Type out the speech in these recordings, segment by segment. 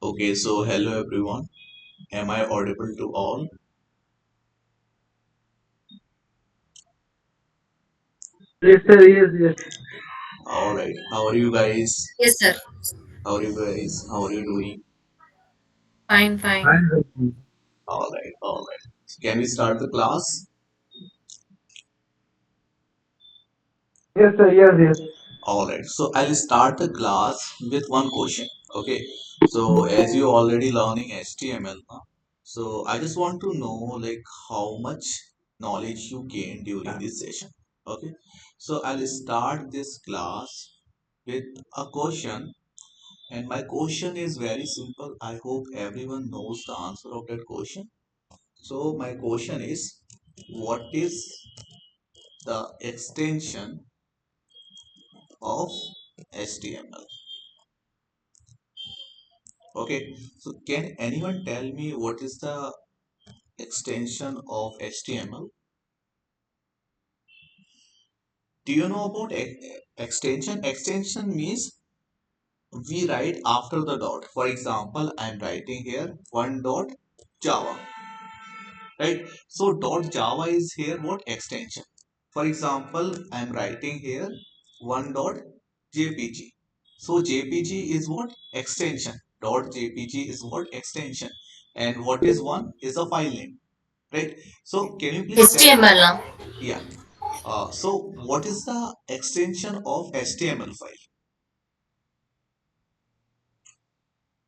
Okay, so hello everyone. Am I audible to all? Yes, sir. Yes, yes. All right. How are you guys? Yes, sir. How are you guys? How are you doing? Fine, fine. Fine, sir. All right. All right. So can we start the class? Yes, sir. Yes, yes. All right. So I'll start the class with one question. Okay. So as you already learning HTML, so I just want to know like how much knowledge you gained during this session. Okay. So I'll start this class with a question. And my question is very simple. I hope everyone knows the answer of that question. So my question is, what is the extension of HTML? Okay, so can anyone tell me what is the extension of HTML? Do you know about extension? Extension means we write after the dot. For example, I'm writing here one dot Java, right? So dot Java is here what extension. For example, I'm writing here one dot JPG. So JPG is what extension. Dot JPG is what extension. And what is one is a file name, right? So can you please tell? HTML. Yeah. So what is the extension of HTML file?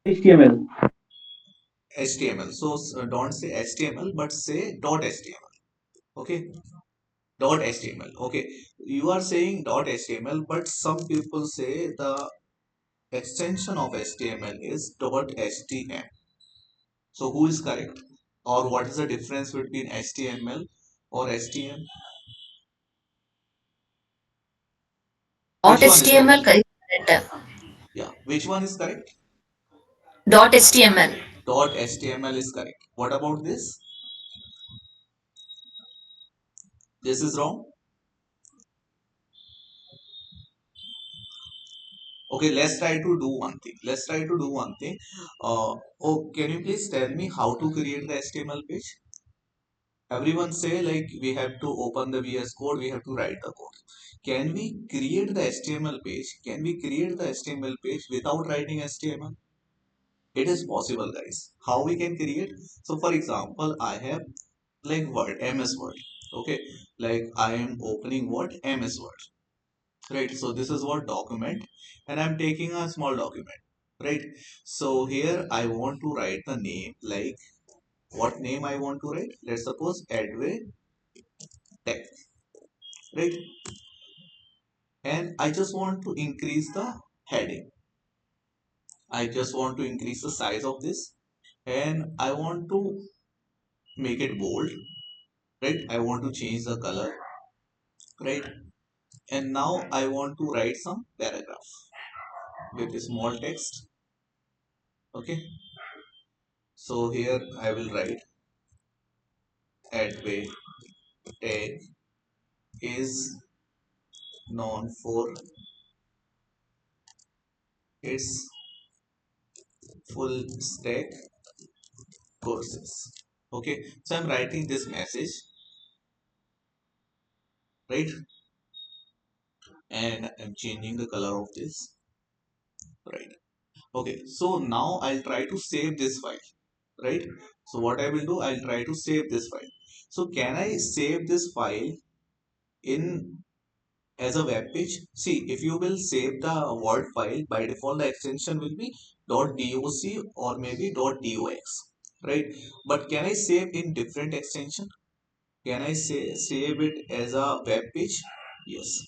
HTML. HTML. So don't say HTML, but say dot HTML. Okay. Dot HTML. Okay. You are saying dot HTML, but some people say the extension of HTML is dot .html. So who is correct? Or what is the difference between HTML or HTML? Dot Which one is HTML correct? correct. Yeah, which one is correct? Dot HTML. Dot HTML is correct. What about this? This is wrong. Okay, let's try to do one thing. Let's try to do one thing. Oh, can you please tell me how to create the HTML page? Everyone say like we have to open the VS Code, we have to write the code. Can we create the HTML page? Can we create the HTML page without writing HTML? It is possible, guys. How we can create? So, for example, I have like Word, MS Word. Okay, like I am opening what MS Word, right? So this is what document, and I'm taking a small document, right? So here I want to write the name, like what name I want to write. Let's suppose Edway Tech, right? And I just want to increase the heading. I just want to increase the size of this, and I want to make it bold, right? I want to change the color, right? And now I want to write some paragraph with small text. Okay, so here I will write Adway Tech is known for its full stack courses. Okay, so I'm writing this message, right? And I'm changing the color of this, right? Okay, so now I'll try to save this file, right? So what I will do, I'll try to save this file. So can I save this file in as a web page? See, if you will save the Word file, by default the extension will be .doc or maybe .dox, right? But can I save in different extension? Can I say save it as a web page? Yes.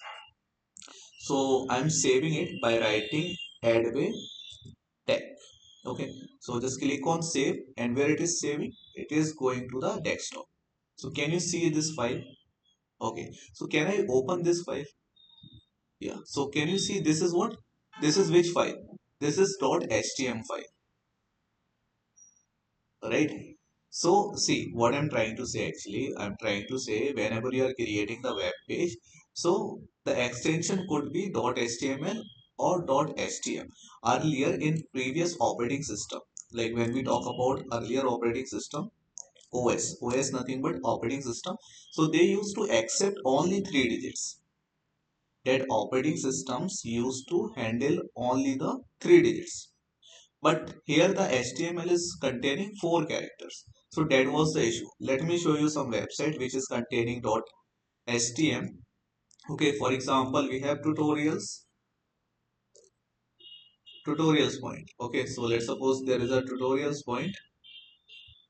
So I'm saving it by writing Adway Tech. Okay. So just click on save, and where it is saving, it is going to the desktop. So can you see this file? Okay. So can I open this file? Yeah. So can you see this is what? This is which file? This is .htm file, right? So see what I'm trying to say actually. I'm trying to say whenever you are creating the web page, so the extension could be .html or .htm. Earlier in previous operating system, Like when we talk about earlier operating system, OS nothing but operating system. So they used to accept only three digits. That operating systems used to handle only the three digits. But here the HTML is containing four characters. So that was the issue. Let me show you some website which is containing .html. Okay, for example, we have tutorials point. Okay, so let's suppose there is a tutorials point.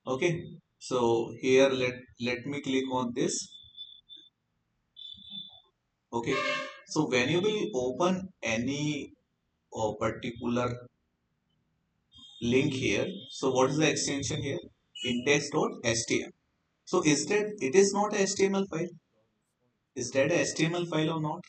Okay, so here let me click on this. Okay, so when you will open any particular link here, so what is the extension here? Index.html. So is that it is not a HTML file? Is that a HTML file or not?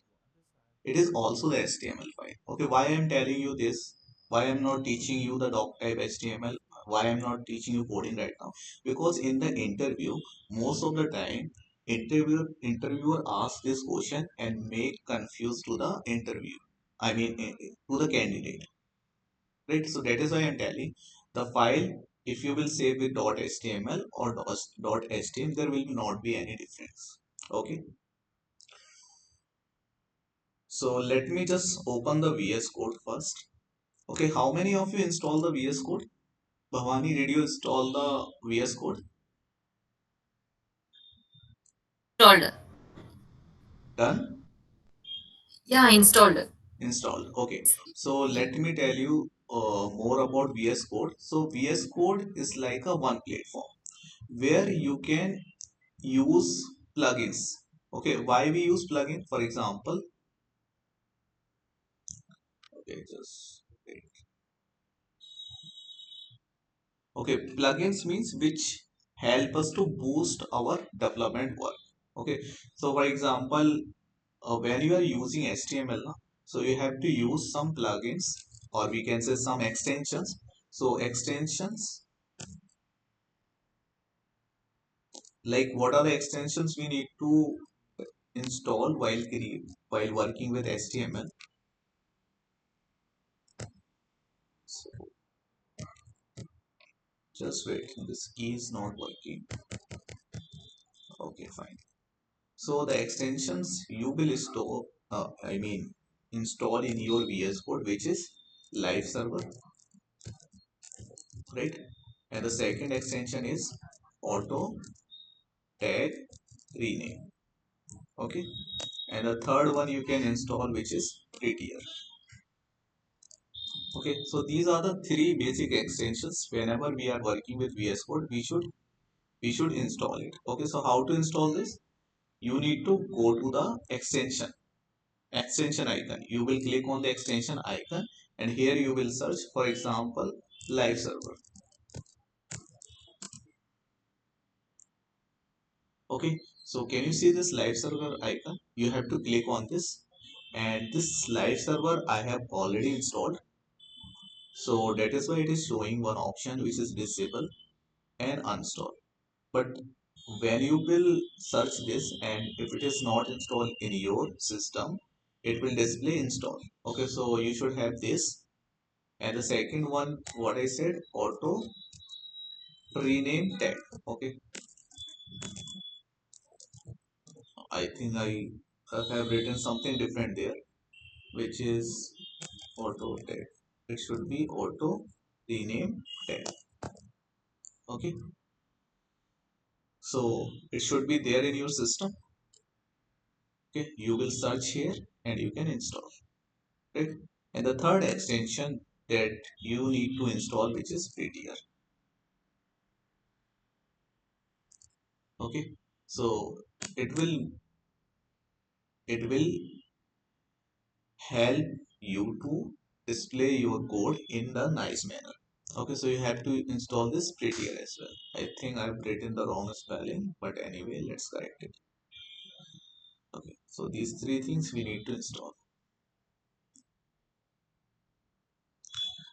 It is also the HTML file. Okay, why I am telling you this? Why I am not teaching you the doc type HTML? Why I am not teaching you coding right now? Because in the interview, most of the time, interviewer asks this question and make confused to the interview. I mean, to the candidate, right? So that is why I am telling the file. If you will save with .html or .html, there will not be any difference. Okay. So let me just open the VS Code first. Okay, how many of you install the VS Code? Bhavani, did you install the VS Code? Installed. Done? Yeah, installed. Installed. Okay, so let me tell you more about VS Code. So VS Code is like a one platform where you can use plugins. Okay, why we use plugin? For example, okay, just wait. Okay, plugins means which help us to boost our development work. Okay, so for example, when you are using HTML, so you have to use some plugins or we can say some extensions. So extensions, like what are the extensions we need to install while working with HTML? So just wait, this key is not working. Okay, fine. So the extensions you will store, install in your VS Code, which is live server, right? And the second extension is auto tag rename. Okay, and the third one you can install, which is prettier. Okay, so these are the three basic extensions. Whenever we are working with VS Code, we should install it. Okay, so how to install this? You need to go to the extension icon. You will click on the extension icon, and here you will search, for example, live server. Okay, so can you see this live server icon? You have to click on this, and this live server I have already installed. So that is why it is showing one option which is disable and uninstall. But when you will search this and if it is not installed in your system, it will display install. Okay, so you should have this. And the second one, what I said, auto rename tag. Okay, I think I have written something different there, which is auto tag. It should be auto rename tag. Okay, so it should be there in your system. Okay, you will search here and you can install, right? And the third extension that you need to install, which is prettier. Okay, so it will it will help you to display your code in the nice manner. Okay, so you have to install this prettier as well. I think I've written the wrong spelling, but anyway, let's correct it. Okay, so these three things we need to install.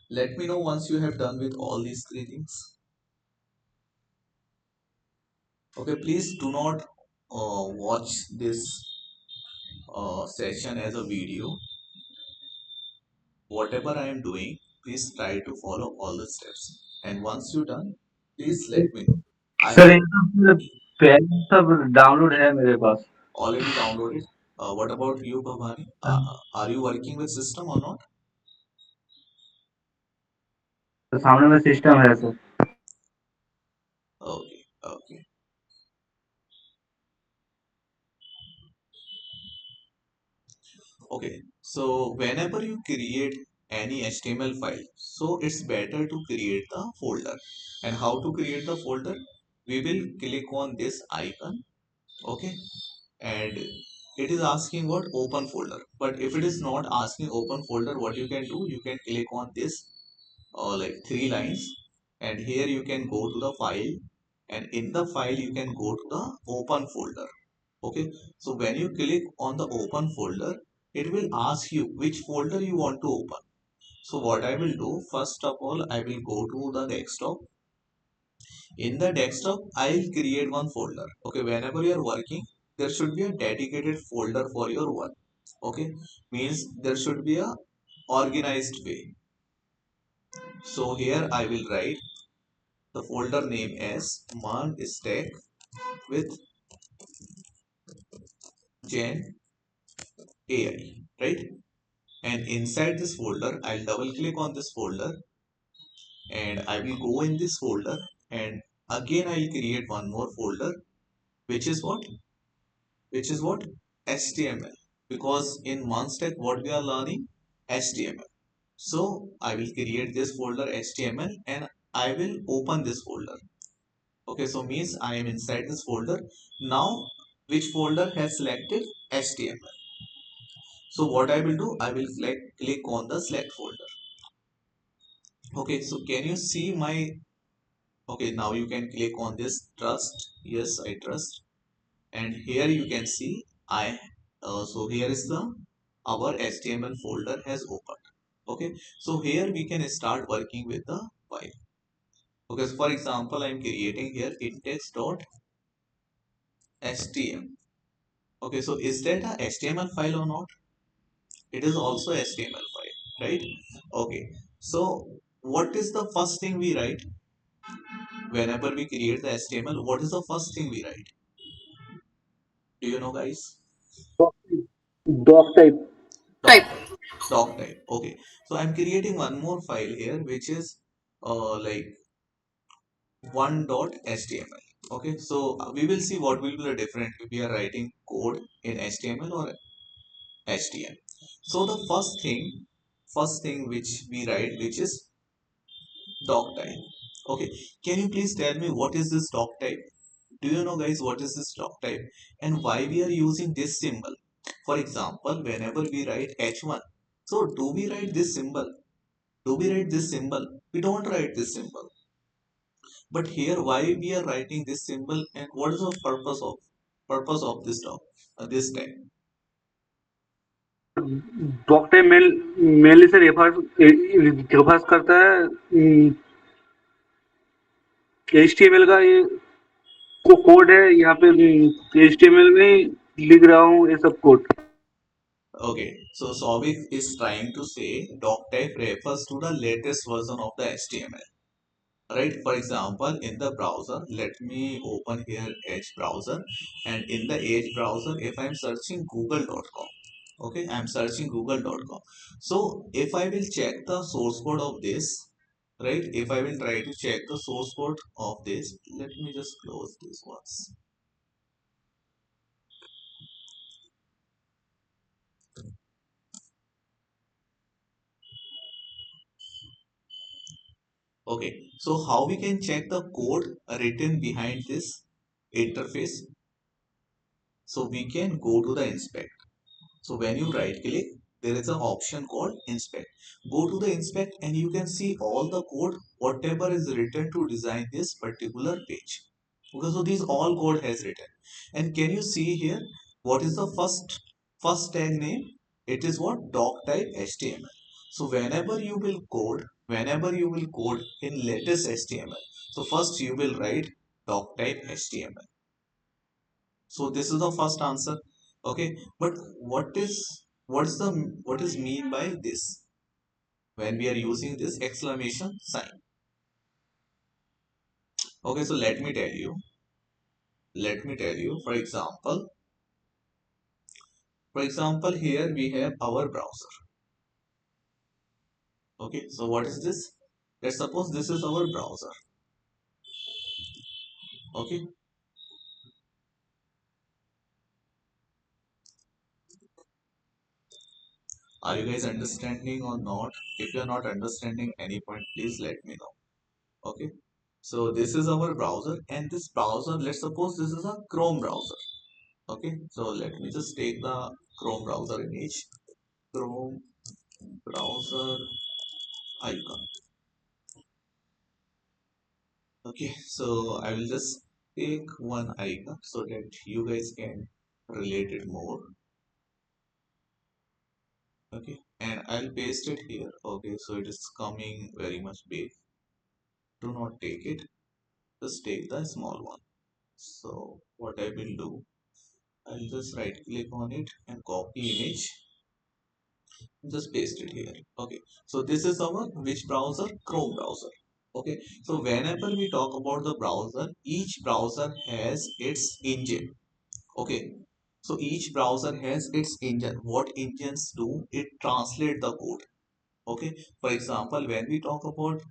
Let me know once you have done with all these three things. Okay, please do not watch this session as a video. Whatever I am doing, please try to follow all the steps. And once you're done, please let me know. I sir have ये सब पहले सब download है मेरे पास। already downloaded. What about you, Bhavani? Are you working with system or not? सामने में system है sir. Okay, okay, okay. So whenever you create any HTML file, so it's better to create the folder. And how to create the folder? We will click on this icon, okay, and it is asking what open folder. But if it is not asking open folder, what you can do? You can click on this like three lines, and here you can go to the file, and in the file you can go to the open folder. Okay, so when you click on the open folder, it will ask you which folder you want to open. So what I will do, first of all, I will go to the desktop. In the desktop, I'll create one folder. Okay, whenever you are working, there should be a dedicated folder for your work. Okay, means there should be a organized way. So here I will write the folder name as MERN stack with Gen AI, right? And inside this folder, I'll double click on this folder, and I will go in this folder, and again I'll create one more folder, which is what? Which is what? HTML. Because in one step, what we are learning? HTML. So I will create this folder HTML, and I will open this folder. Okay, so means I am inside this folder. Now, which folder has selected? HTML. So what I will do, I will click on the select folder. Okay, so can you see my, okay, now you can click on this trust. Yes, I trust. And here you can see so here is the our HTML folder has opened. Okay, so here we can start working with the file. Okay, so for example, I'm creating here index.htm. Okay, so is that a HTML file or not? It is also HTML file, right? Okay, so what is the first thing we write whenever we create the HTML? What is the first thing we write? Do you know, guys? Doc type. Doc type. Doc type. Okay, so I'm creating one more file here, which is like one.html. Okay, so we will see what will be the difference if we are writing code in HTML or HTML. So the first thing which we write, which is doc type. Okay, can you please tell me what is this doc type? Do you know, guys, what is this doc type and why we are using this symbol? For example, whenever we write H1, so do we write this symbol? Do we write this symbol? We don't write this symbol. But here, why we are writing this symbol and what is the purpose of this doc this tag? Doc type mainly से refer करता है HTML का ये code है यहाँ पे HTML में ही लिख रहा हूँ ये सब code. Okay, so Sovic is trying to say doc type refers to the latest version of the HTML. Right, for example, in the browser, let me open here Edge browser, and in the Edge browser, if I'm searching google.com, okay, I'm searching google.com. So if I will check the source code of this, right, if I will try to check the source code of this, let me just close this once. Okay, so how we can check the code written behind this interface? So we can go to the inspect. So when you right click, there is an option called inspect. Go to the inspect and you can see all the code, whatever is written to design this particular page. Okay, so these all code has written. And can you see here what is the first tag name? It is what? Doc type HTML. So whenever you will code in latest HTML, so first you will write doc type HTML. So this is the first answer. Okay, but what is mean by this when we are using this exclamation sign? Okay, so let me tell you, for example, here we have our browser. Okay, so what is this? Let's suppose this is our browser. Okay, are you guys understanding or not? If you are not understanding any point, please let me know. Okay, so this is our browser, and this browser, let's suppose this is a Chrome browser. Okay, so let me just take the Chrome browser image. Chrome browser icon. Okay, so I will just take one icon so that you guys can relate it more. Okay, and I'll paste it here. Okay, so it is coming very much big. Do not take it, just take the small one. So what I will do, I'll just right click on it and copy image, just paste it here. Okay, so this is our which browser? Chrome browser. Okay, so whenever we talk about the browser, each browser has its engine. Okay, so each browser has its engine. What engines do? It translate the code. Okay, for example, when we talk about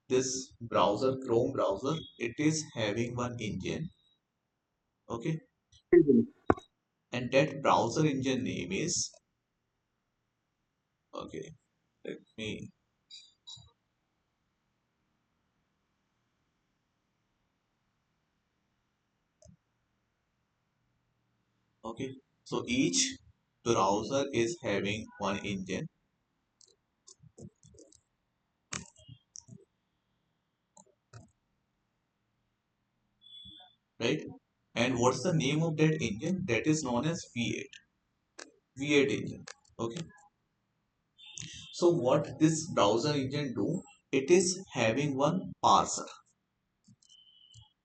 this browser, Chrome browser, it is having one engine. Okay, and that browser engine name is, okay, let me, okay, so each browser is having one engine, right? And what's the name of that engine? That is known as V8, V8 engine. Okay, so what this browser engine do? It is having one parser.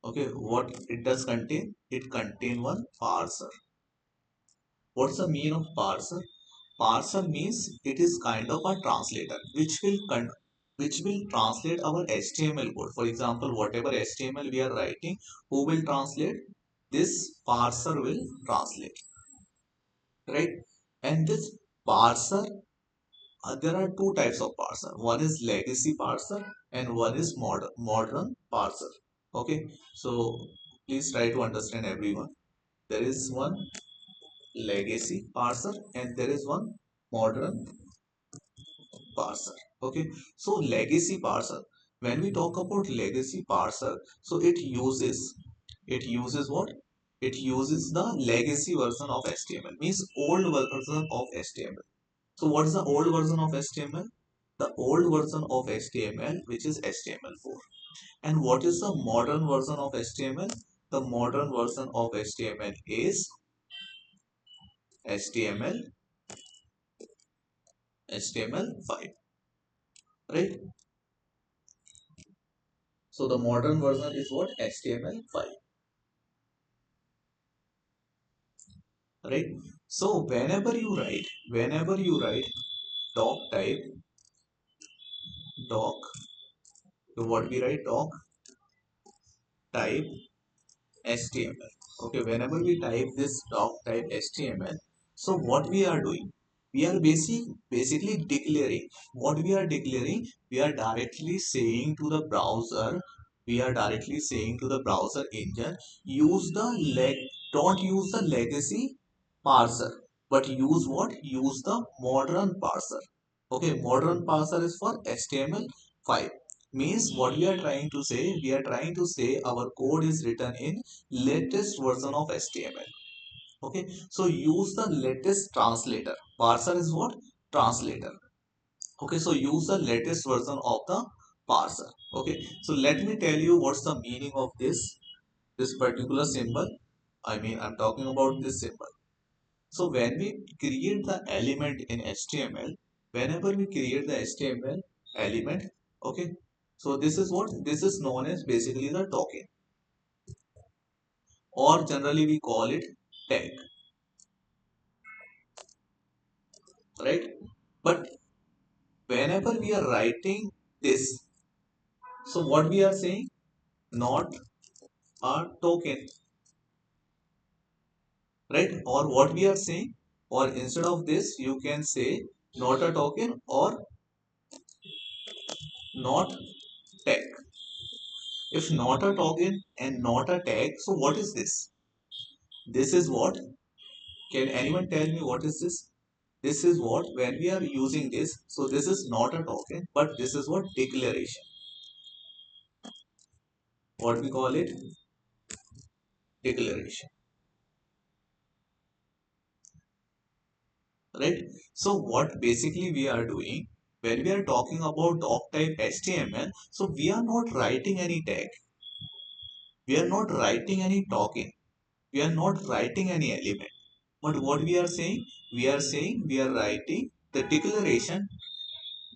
Okay, what it does contain? It contain one parser. What's the mean of parser? Parser means it is kind of a translator which will translate our HTML code. For example, whatever HTML we are writing, who will translate? This parser will translate, right? And this parser, there are two types of parser. One is legacy parser and one is modern parser. Okay, so please try to understand everyone. There is one legacy parser and there is one modern parser. Okay, so legacy parser, when we talk about legacy parser, so it uses what? It uses the legacy version of HTML, means old version of HTML. So what is the old version of HTML? The old version of HTML, which is HTML4. And what is the modern version of HTML? The modern version of HTML is HTML5, right? So the modern version is what? HTML5, right? So whenever you write doc type, doc, so what we write? Doc type HTML. Okay, whenever we type this doc type HTML, so what we are doing? We are basically declaring. What we are declaring? We are directly saying to the browser, we are directly saying to the browser engine, use the leg, don't use the legacy parser, but use what? Use the modern parser. Okay, modern parser is for HTML5. Means what we are trying to say? We are trying to say our code is written in latest version of HTML. Okay, so use the latest translator. Parser is what? Translator. Okay, so use the latest version of the parser. Okay, so let me tell you what's the meaning of this particular symbol. I mean, I'm talking about this symbol. So when we create the element in HTML, whenever we create the HTML element, okay, so this is what? This is known as basically the token, or generally we call it tag, right? But whenever we are writing this, so what we are saying? Not a token, right? Or what we are saying, or instead of this, you can say not a token or not tag. If not a token and not a tag, so what is this? This is what? Can anyone tell me what is this? This is what, when we are using this, so this is not a token, but this is what? Declaration. What we call it? Declaration, right? So what basically we are doing when we are talking about doc type HTML, so we are not writing any tag, we are not writing any token, we are not writing any element. But what we are saying? We are saying we are writing the declaration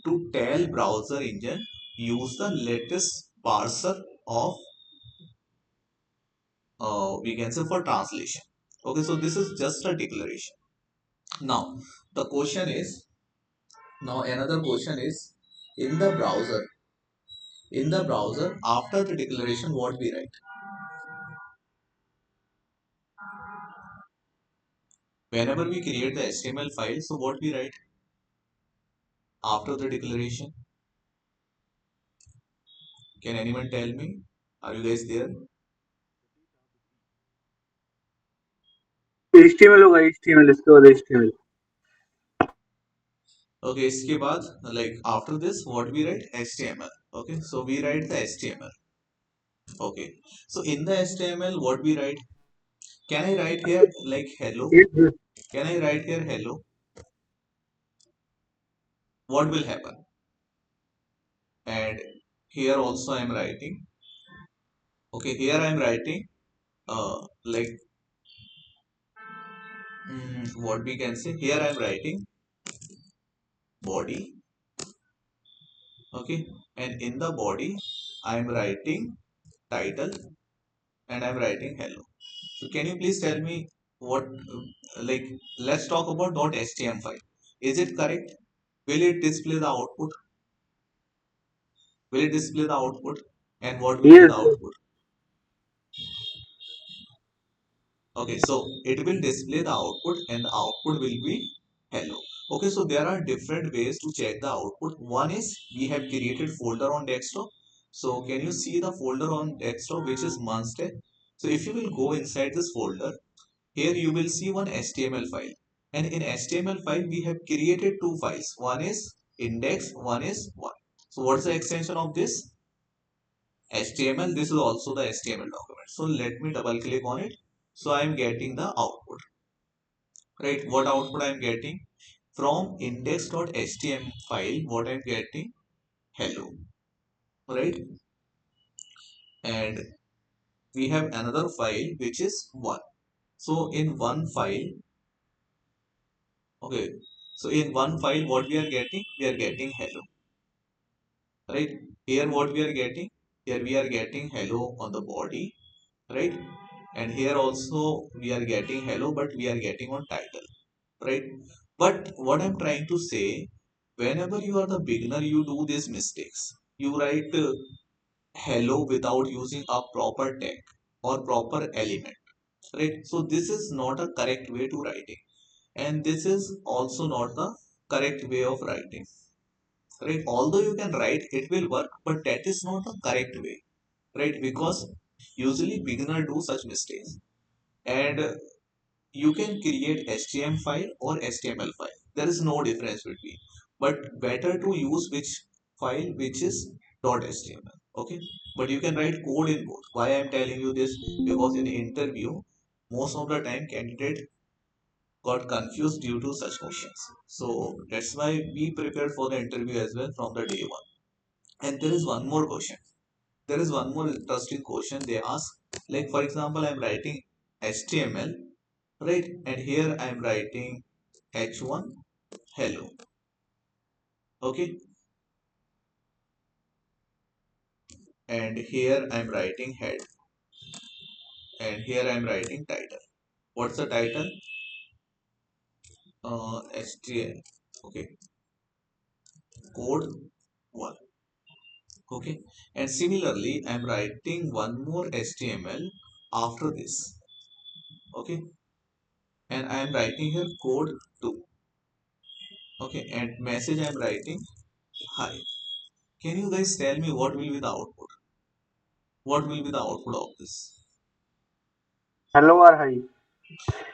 to tell browser engine use the latest parser of we can say for translation. Okay, so this is just a declaration. Now the question is, now another question is, in the browser, after the declaration what we write? Whenever we create the HTML file, so what we write after the declaration? Can anyone tell me? Are you guys there? HTML होगा HTML इसके बाद HTML. Okay, इसके बाद like after this what we write? HTML. Okay, so we write the HTML. Okay, so in the HTML what we write? Can I write here like hello? Yes, yes. Can I write here hello? What will happen? And here also I am writing. Okay, here I am writing like what we can say. Here I am writing body. Okay, and in the body I am writing title and I am writing hello. So can you please tell me what like let's talk about .htm file. Is it correct? Will it display the output? Will it display the output? And what will be Yes, the yes. output? Okay, so it will display the output and the output will be hello. Okay, so there are different ways to check the output. One is we have created folder on desktop. So can you see the folder on desktop which is Munster? So if you will go inside this folder, here you will see one HTML file. And in HTML file we have created two files. One is index, one is one. So what's the extension of this? HTML. This is also the HTML document. So let me double click on it. So I am getting the output, right? What output I am getting from index.html file? What I am getting? Hello, right? And we have another file which is one. So in one file, okay. So in one file, what we are getting? We are getting hello, right? Here what we are getting? Here we are getting hello on the body, right? And here also we are getting hello, but we are getting on title, right? But what I'm trying to say, whenever you are the beginner, you do these mistakes. You write hello without using a proper tag or proper element, right? So this is not a correct way to writing, and this is also not the correct way of writing, right? Although you can write, it will work, but that is not the correct way, right? Because usually beginner do such mistakes, and you can create HTML file or HTML file. There is no difference between. But better to use which file which is .html. Okay. But you can write code in both. Why I am telling you this? Because in interview, most of the time candidate got confused due to such questions. So that's why we prepared for the interview as well from the day one. And there is one more question. There is one more interesting question they ask. Like for example, I'm writing HTML, right? And here I'm writing H1 hello. Okay. And here I'm writing head. And here I'm writing title. What's the title? HTML. Okay. Code 1. Okay, and similarly I'm writing one more HTML after this. Okay, and I'm writing here code 2. Okay, and message I'm writing hi. Can you guys tell me what will be the output? What will be the output of this? Hello or hi.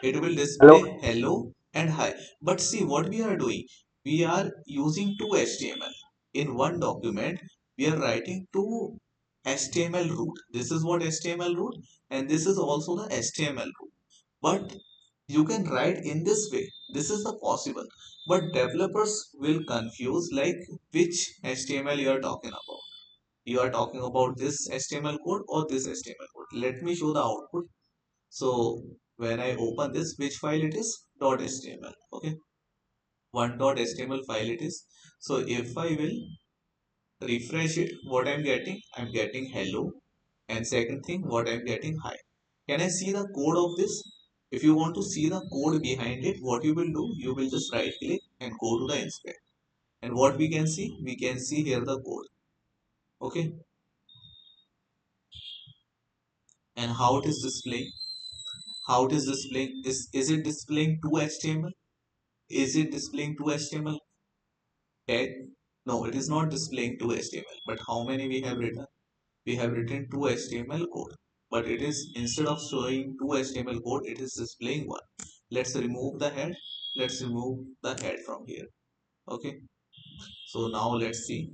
It will Hello. display hello and hi. But see what we are doing. We are using two HTML. In one document, we are writing two HTML root. This is what HTML root, and this is also the HTML root. But you can write in this way. This is the possible. But developers will confuse like which HTML you are talking about. You are talking about this HTML code or this HTML code. Let me show the output. So when I open this, which file it is? .html. Okay, one .html file it is. So if I will refresh it, what I'm getting hello, and second thing, what I'm getting hi. Can I see the code of this? If you want to see the code behind it, what you will do? You will just right click and go to the inspect. And what we can see? We can see here the code. Okay, and how it is displaying? How it is displaying? Is it displaying two HTML? Is it displaying two HTML tag? No, it is not displaying two HTML. But how many we have written? We have written two HTML code. But it is instead of showing two HTML code, it is displaying one. Let's remove the head. Let's remove the head from here. Okay. So now let's see.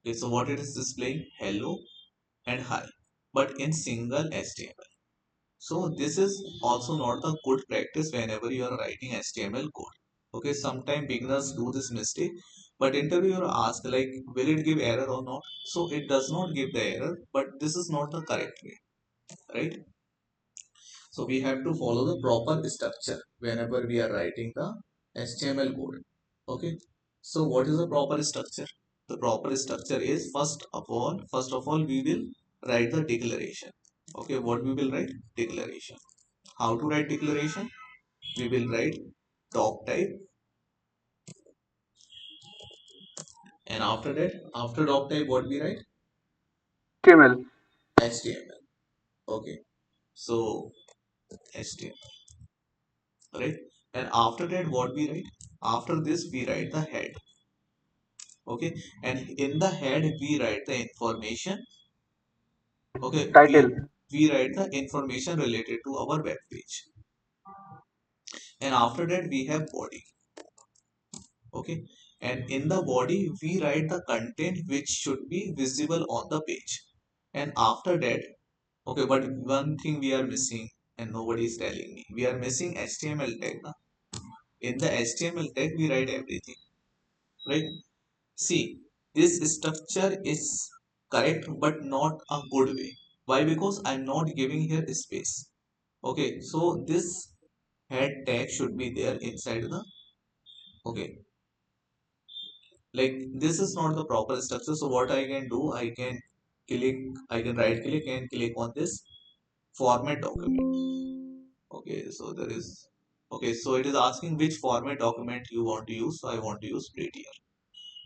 Okay, so what it is displaying? Hello and hi. But in single HTML. So this is also not a good practice whenever you are writing HTML code. Okay, sometimes beginners do this mistake, but interviewer asks like, will it give error or not? So it does not give the error, but this is not the correct way, right? So we have to follow the proper structure whenever we are writing the HTML code. Okay. So what is the proper structure? The proper structure is first of all, we will write the declaration. Okay, what we will write? Declaration. How to write declaration? We will write doc type, and after that, after doc type, what we write? HTML. HTML. Okay, so HTML, right? And after that, what we write? After this, we write the head. Okay, and in the head, we write the information. Okay, Title. we write the information related to our web page. And after that, we have body. Okay, and in the body, we write the content which should be visible on the page. And after that, okay, but one thing we are missing and nobody is telling me. We are missing HTML tag. Na? In the HTML tag, we write everything, right? See, this structure is correct, but not a good way. Why? Because I'm not giving here space. Okay, so this head tag should be there inside the, okay, like this is not the proper structure. So what I can do, click, I can right click and click on this format document. Okay, so there is, okay, so it is asking which format document you want to use. So I want to use prettier.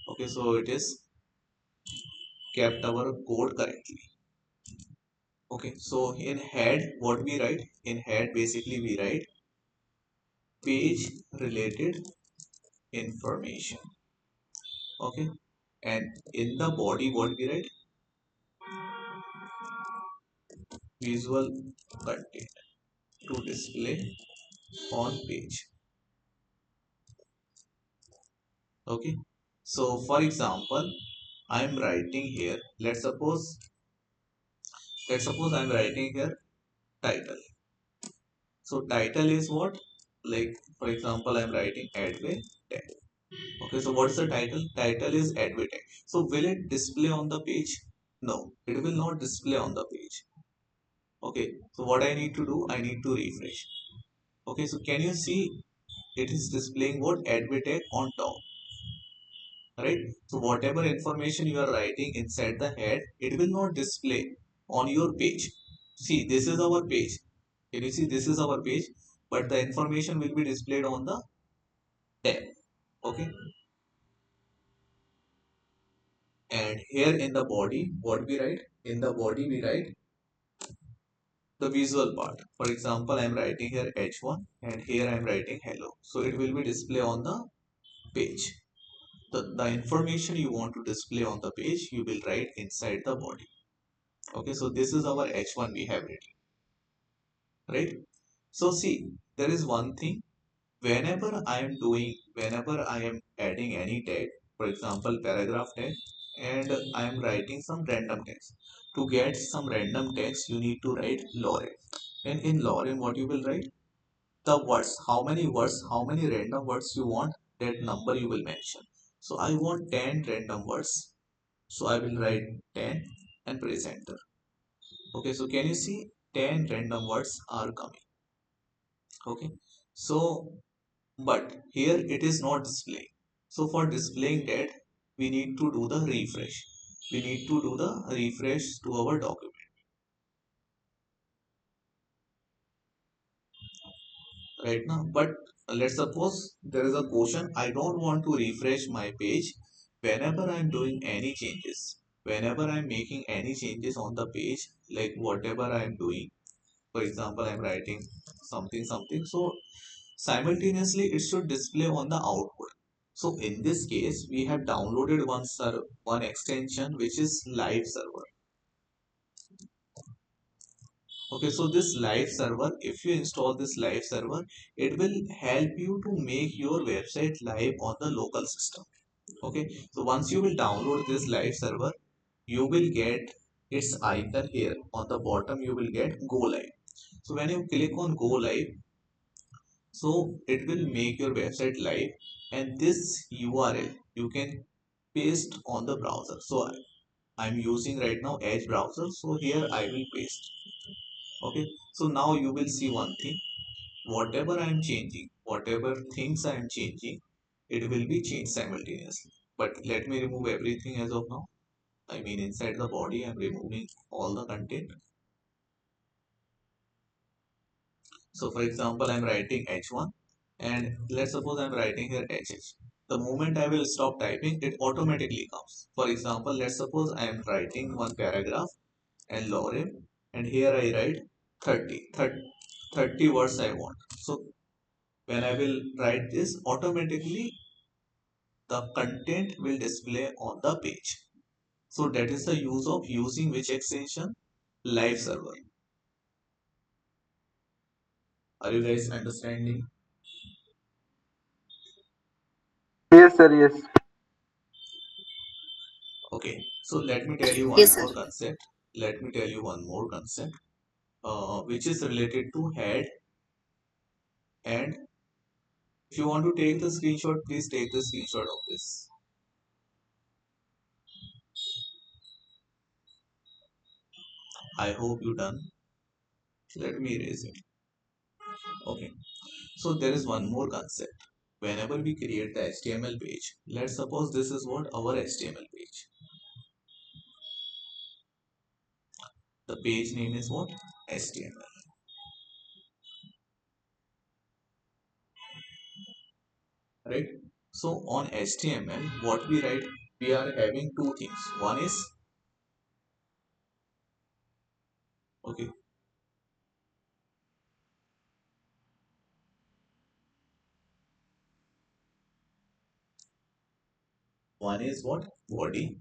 Okay, so it is kept our code correctly. Okay, so in head, what we write? In head, basically we write page related information. Okay, and in the body, what we write? Visual content to display on page. Okay, so for example, I'm writing here. Let's suppose I'm writing here title. So title is what? Like for example, I'm writing Edway tag. Okay, so what's the title? Title is Edway tag. So will it display on the page? No, it will not display on the page. Okay, so what I need to do? I need to refresh. Okay, so can you see it is displaying what? Edway tag on top, right? So whatever information you are writing inside the head, it will not display on your page. See, this is our page. Can you see this is our page? but the information will be displayed on the tab. Okay, and here in the body, what we write? In the body, we write the visual part. For example, I'm writing here H1 and here I'm writing hello. So it will be display on the page. The information you want to display on the page, you will write inside the body. Okay, so this is our H1 we have written, right? So see, there is one thing. Whenever I am adding any tag, for example, paragraph tag, and I am writing some random text. To get some random text, you need to write lorem. And in lorem, what you will write? The words, how many random words you want, that number you will mention. So I want 10 random words. So I will write 10 and press enter. Okay, so can you see 10 random words are coming? Okay, so but here it is not displaying. So for displaying that, we need to do the refresh. We need to do the refresh to our document right now. But let's suppose there is a question. I don't want to refresh my page whenever I'm doing any changes. Whenever I'm making any changes on the page, like whatever I'm doing, for example, I'm writing something. So simultaneously, it should display on the output. So in this case, we have downloaded one extension which is live server. Okay, so this live server, if you install this live server, it will help you to make your website live on the local system. Okay, so once you will download this live server, you will get its icon here on the bottom. You will get go live. So when you click on go live, so it will make your website live, and this URL you can paste on the browser. So I'm using right now Edge browser, so here I will paste. Okay, so now you will see one thing. Whatever I'm changing, whatever things I'm changing, it will be changed simultaneously. But let me remove everything as of now. I mean, inside the body, I'm removing all the content. So for example, I'm writing H1, and let's suppose I'm writing here HH. The moment I will stop typing, it automatically comes. For example, let's suppose I am writing one paragraph and lorem, and here I write 30 words I want. So when I will write this, automatically the content will display on the page. So that is the use of using which extension? Live server. Are you guys understanding? Yes, sir. Yes. Okay, so let me tell you one Yes, sir. more concept. Let me tell you one more concept, which is related to head. And if you want to take the screenshot, please take the screenshot of this. I hope you done. Let me erase it. Okay, so there is one more concept. Whenever we create the HTML page, let's suppose this is what our HTML page. The page name is what? HTML, right? So on HTML, what we write, we are having two things. One is, okay, one is what? Body,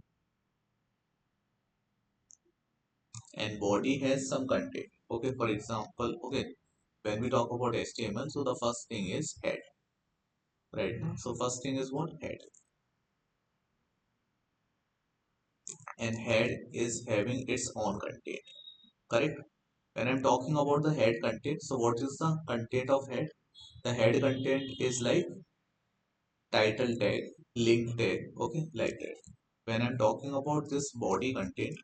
and body has some content. Okay, for example, okay, when we talk about HTML, so the first thing is head, right? So first thing is what? Head, and head is having its own content, correct? When I'm talking about the head content, so what is the content of head? The head content is like title tag, link tag, okay, like that. When I'm talking about this body content,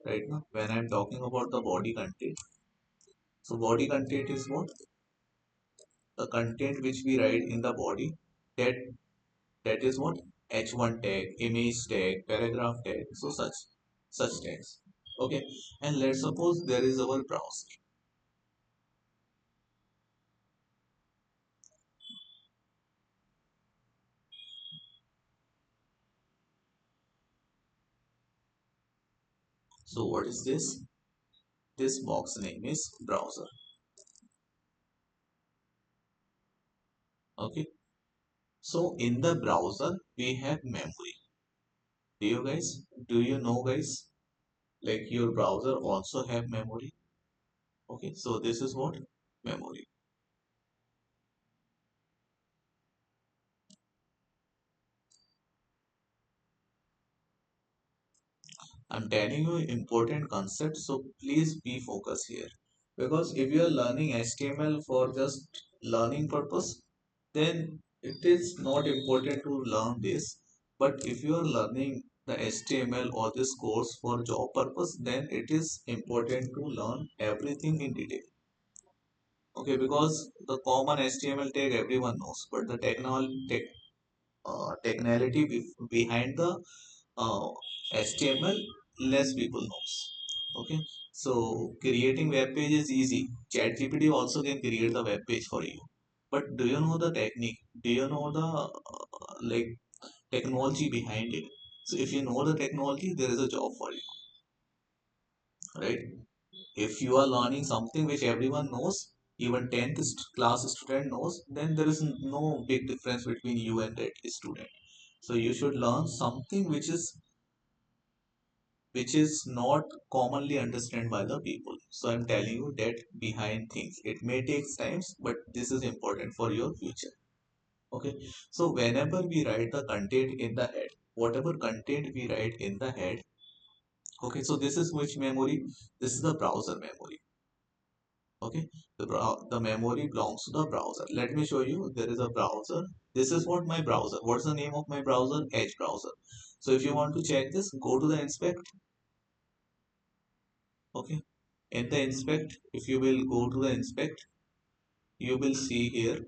right now, when I'm talking about the body content, so body content is what? The content which we write in the body, that that is what? H1 tag, image tag, paragraph tag, so such tags. Okay, and let's suppose there is our browser. So what is this? This box name is browser. Okay. So in the browser we have memory. Do you know guys? Like your browser also have memory. Okay. So this is what? Memory. I'm telling you important concepts, so please be focused here. Because if you are learning HTML for just learning purpose, then it is not important to learn this. But if you are learning the HTML or this course for job purpose, then it is important to learn everything in detail. Okay, because the common HTML tag everyone knows, but the technicality behind the HTML less people knows. Okay, so creating web page is easy. ChatGPT also can create the web page for you. But do you know the technique? Do you know the like technology behind it? So if you know the technology, there is a job for you, right? If you are learning something which everyone knows, even 10th class student knows, then there is no big difference between you and that student. So you should learn something which is not commonly understood by the people. So I'm telling you that behind things. It may take times, but this is important for your future. Okay. So whenever we write the content in the head, whatever content we write in the head, okay, so this is which memory? This is the browser memory. Okay. The memory belongs to the browser. Let me show you. There is a browser. This is what my browser. What's the name of my browser? Edge browser. So if you want to check this, go to the inspect. Okay, in the inspect, if you will go to the inspect, you will see here,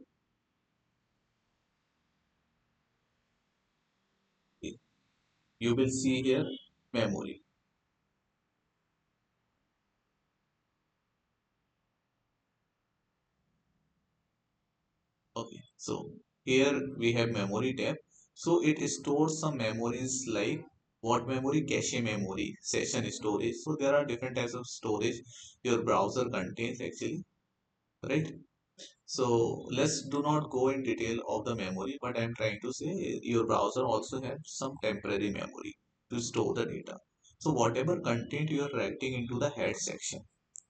you will see here memory. Okay, so here we have memory tab. So it stores some memories like what memory? Cache memory, session storage. So there are different types of storage your browser contains actually, right? So let's do not go in detail of the memory, but I'm trying to say your browser also has some temporary memory to store the data. So whatever content you are writing into the head section,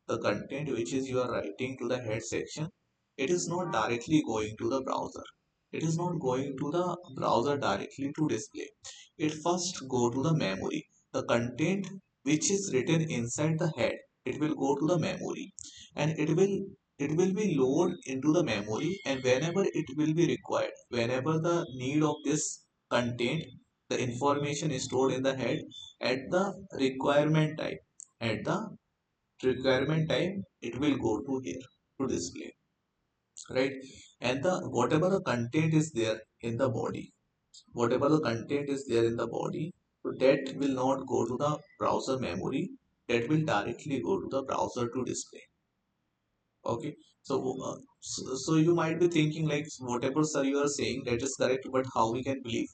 the content which is you are writing to the head section, it is not directly going to the browser. It is not going to the browser directly to display. It first go to the memory. The content which is written inside the head, it will go to the memory, and it will be loaded into the memory, and whenever it will be required, whenever the need of this content, the information is stored in the head at the requirement time. At the requirement time, it will go to here to display, right? And the whatever the content is there in the body, whatever the content is there in the body, so that will not go to the browser memory, that will directly go to the browser to display. Okay, so so you might be thinking like whatever sir you are saying that is correct, but how we can believe?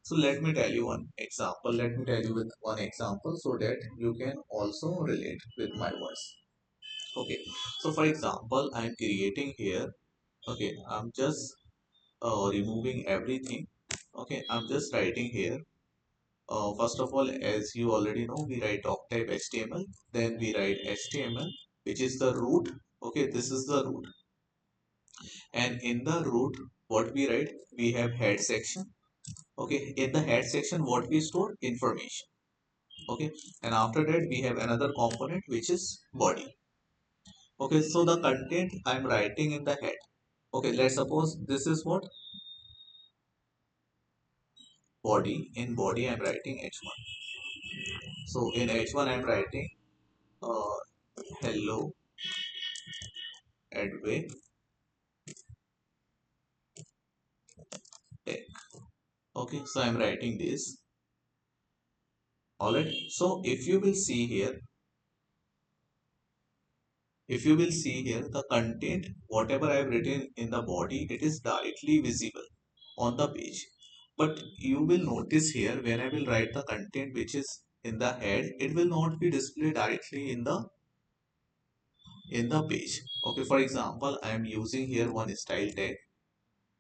So let me tell you one example. Let me tell you with one example so that you can also relate with my words. Okay, so for example, I'm creating here. Okay, I'm just removing everything. Okay, I'm just writing here. First of all, as you already know, we write doc type HTML, then we write HTML, which is the root. Okay, this is the root, and in the root, what we write, we have head section. Okay, in the head section, what we store? Information. Okay, and after that, we have another component which is body. Okay, so the content I'm writing in the head. Okay, let's suppose this is what? Body. In body, I'm writing H1. So in H1, I'm writing uh, hello Edway tech. Okay, so I'm writing this. Alright. So if you will see here, the content, whatever I've written in the body, it is directly visible on the page. But you will notice here when I will write the content which is in the head, it will not be displayed directly in the page. Okay, for example, I am using here one style tag.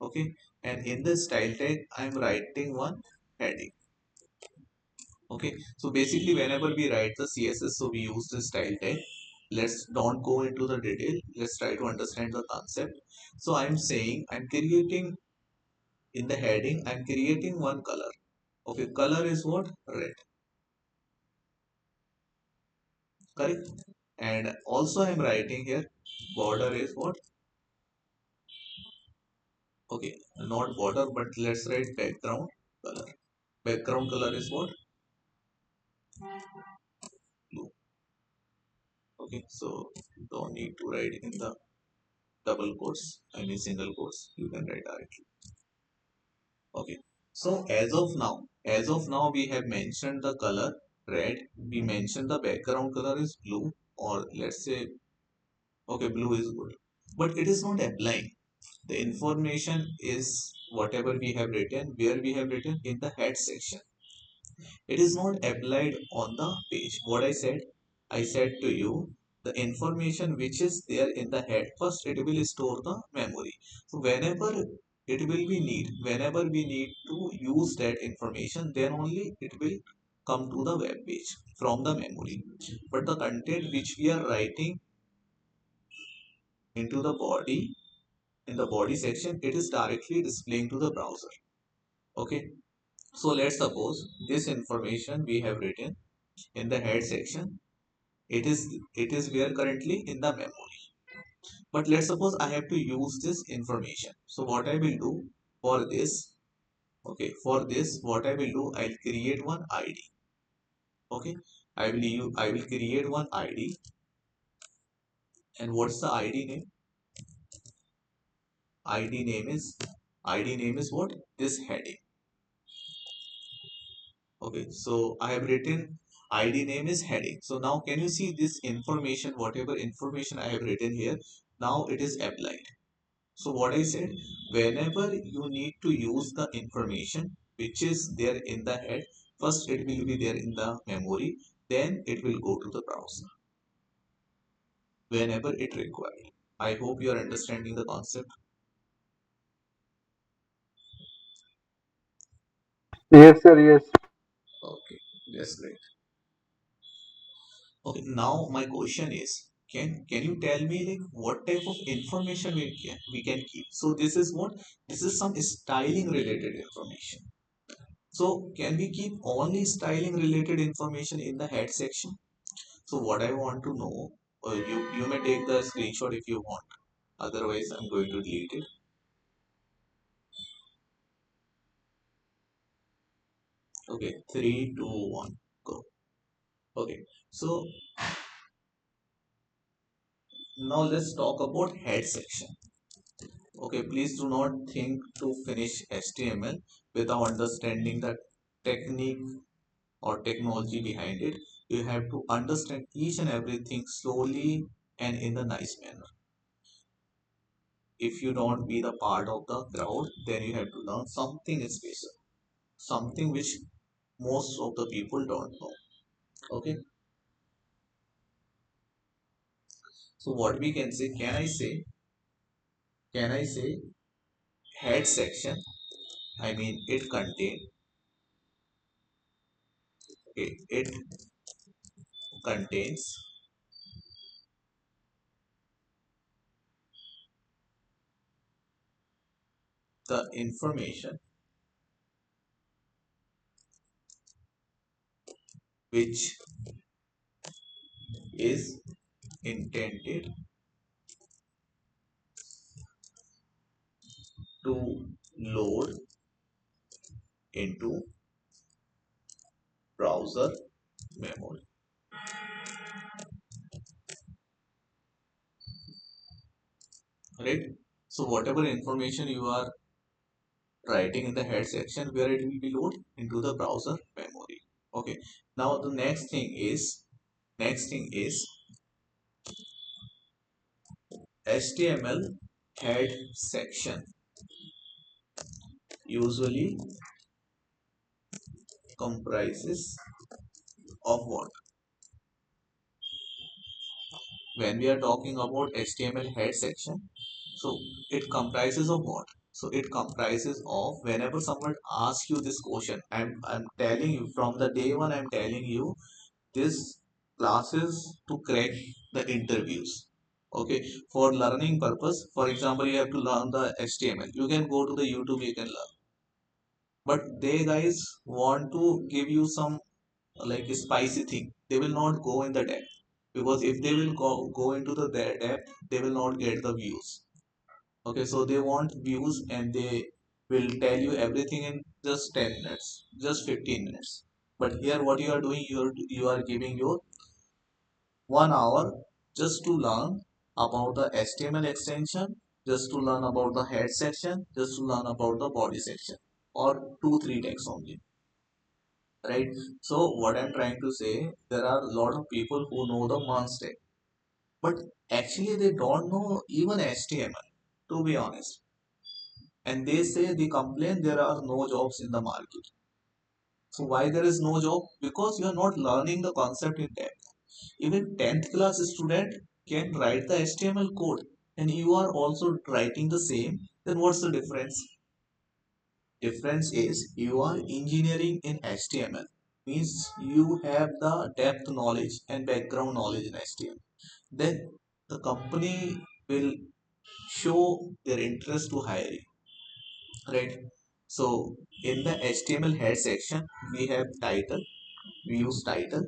Okay, and in the style tag I am writing one heading. Okay, so basically whenever we write the css, so we use the style tag. Let's don't go into the detail, let's try to understand the concept. So I'm saying I'm creating, in the heading I'm creating one color. Okay, color is what? Red. Correct. And also I'm writing here border is what? Okay, not border, but let's write background color. Background color is what? Blue. Okay, so don't need to write in the double quotes, I mean single quotes, you can write directly. Okay, so as of now we have mentioned the color red, we mentioned the background color is blue, or let's say, okay, blue is good, but it is not applying. The information is whatever we have written, where we have written in the head section. It is not applied on the page. What I said to you, the information which is there in the head, first it will store the memory. So whenever we need to use that information, then only it will come to the web page from the memory. But the content which we are writing into the body, in the body section, it is directly displaying to the browser. Okay. So let's suppose this information we have written in the head section, it is where currently in the memory, but let's suppose I have to use this information. So what I will do for this, okay, for this what I will do, I'll create one id. Okay, I will create one id. And what's the id name? Id name is what? This heading. Okay, so I have written id name is heading. So now can you see this information, whatever information I have written here, now it is applied. So what I said, whenever you need to use the information which is there in the head, first it will be there in the memory, then it will go to the browser whenever it required. I hope you are understanding the concept. Yes, sir. Yes. Okay, that's great. Okay, now my question is, can you tell me like what type of information we can keep? So this is what? This is some styling related information. So can we keep only styling related information in the head section? So what I want to know, you may take the screenshot if you want. Otherwise, I'm going to delete it. Okay, three, two, one, go. Okay, so now let's talk about head section. Okay, please do not think to finish HTML without understanding the technique or technology behind it. You have to understand each and everything slowly and in a nice manner. If you don't be the part of the crowd, then you have to learn something special, something which most of the people don't know. Okay, so what we can say, can I say head section, I mean it contains the information which is intended to load into browser memory. Right, so whatever information you are writing in the head section, where it will be loaded into the browser memory. Okay, now the next thing is HTML head section usually comprises of what? When we are talking about HTML head section, so it comprises of what? So it comprises of whenever someone asks you this question, I'm telling you from the day one, I'm telling you this classes to crack the interviews. Okay, for learning purpose, for example, you have to learn the HTML, you can go to the YouTube, you can learn. But they guys want to give you some like a spicy thing, they will not go in the depth, because if they will go into the depth, they will not get the views. Okay, so they want views and they will tell you everything in just 10 minutes, just 15 minutes. But here what you are doing, you are giving your 1 hour just to learn about the HTML extension, just to learn about the head section, just to learn about the body section, or 2 3 text only, right? So what I'm trying to say, there are a lot of people who know the MERN stack, but actually they don't know even HTML, to be honest. And they say, they complain there are no jobs in the market. So why there is no job? Because you are not learning the concept in depth. Even 10th class student can write the HTML code, and you are also writing the same. Then what's the difference? Difference is you are engineering in HTML, means you have the depth knowledge and background knowledge in HTML. Then the company will show their interest to hire you, right? So in the HTML head section, we have title, we use title.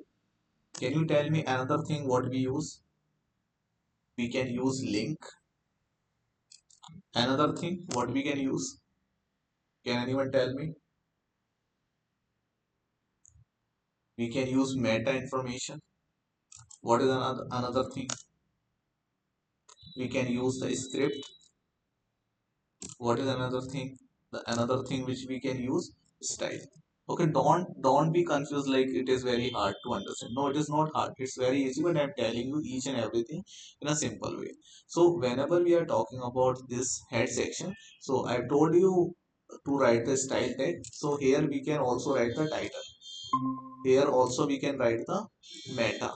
Can you tell me another thing what we use? We can use link. Another thing what we can use? Can anyone tell me? We can use meta information. What is another thing? We can use the script. What is another thing? The another thing which we can use, style. Okay, don't be confused like it is very hard to understand. No, it is not hard, it's very easy, but I'm telling you each and everything in a simple way. So whenever we are talking about this head section, so I've told you to write the style tag. So here we can also write the title, here also we can write the meta.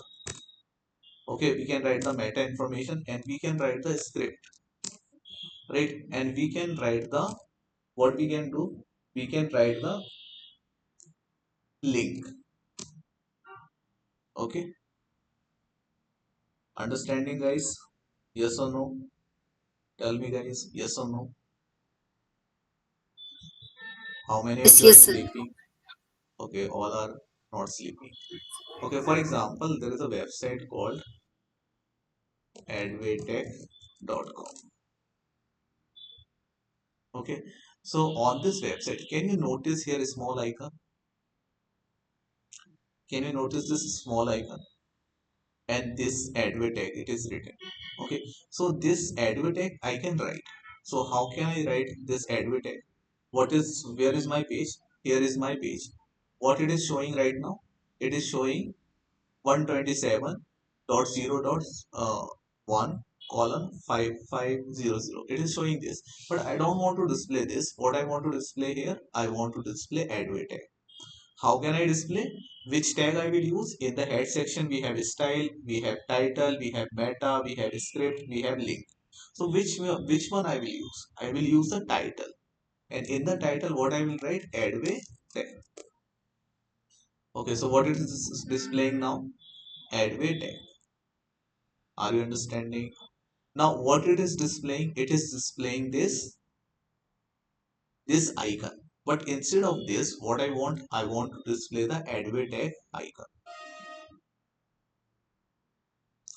Okay, we can write the meta information, and we can write the script, right? And we can write the, what we can do, we can write the link. Okay, understanding guys? Yes or no? Tell me guys, yes or no? How many of Yes, you are yes, sir. sleeping? Okay, all are not sleeping. Okay, for example, there is a website called adwaytech.com. Okay, so on this website, can you notice here a small icon? Can you notice this small icon? And this Edway tag, it is written. Okay, so this Edway tag I can write. So how can I write this Edway tag? What is, where is my page? Here is my page. What it is showing right now? It is showing 127.0.1 colon 5500. It is showing this, but I don't want to display this. What I want to display here, I want to display Edway tag. How can I display? Which tag I will use? In the head section, we have style, we have title, we have meta, we have script, we have link. So which one I will use? I will use the title. And in the title, what I will write? Adway tag. Okay, so what it is displaying now? Adway tag. Are you understanding? Now what it is displaying? It is displaying this icon. But instead of this, what I want to display the Adway tag icon.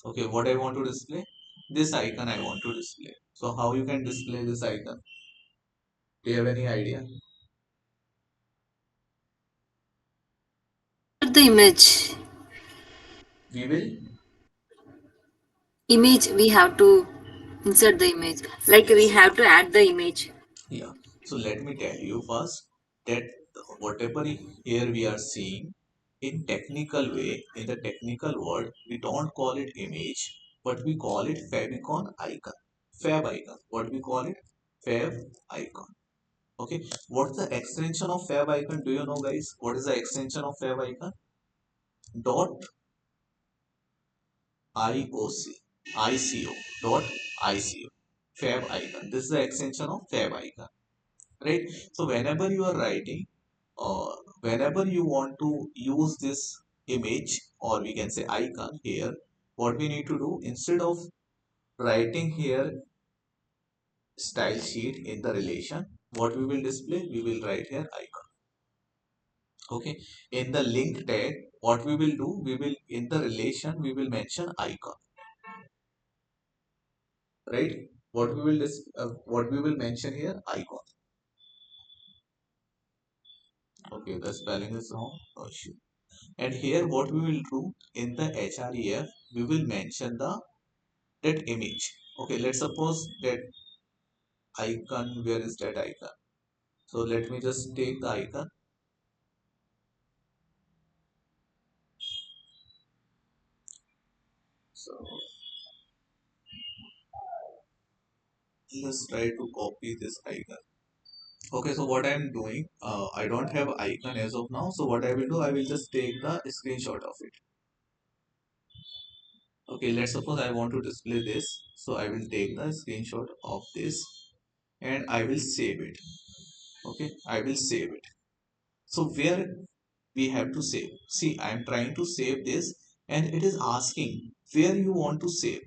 Okay, what I want to display? This icon I want to display. So how you can display this icon? Do you have any idea? The image. We will, Image, we have to insert the image. Like we yes, have to add the image. yeah. So let me tell you first that whatever here we are seeing in technical way, in the technical word, we don't call it image, but we call it favicon icon. Fab icon. What we call it? Fab icon. Okay. What's the extension of fab icon? Do you know guys? What is the extension of fab icon? dot IOC ICO dot ICO fab icon. This is the extension of fab icon, right? So whenever you are writing, uh, whenever you want to use this image, or we can say icon here, what we need to do, instead of writing here style sheet in the relation, what we will display, we will write here icon. Okay, in the link tag, what we will do, we will, in the relation, we will mention icon, right? What we will mention here, icon. Okay, the spelling is wrong. Oh, shoot. And here what we will do, in the href, we will mention the that image. Okay, let's suppose that icon, where is that icon? So let me just take the icon. So let's try to copy this icon. Okay, so what I'm doing, I don't have icon as of now. So what I will do, I will just take the screenshot of it. Okay, let's suppose I want to display this. So I will take the screenshot of this and I will save it. Okay, I will save it. So where we have to save? See, I am trying to save this and it is asking where you want to save.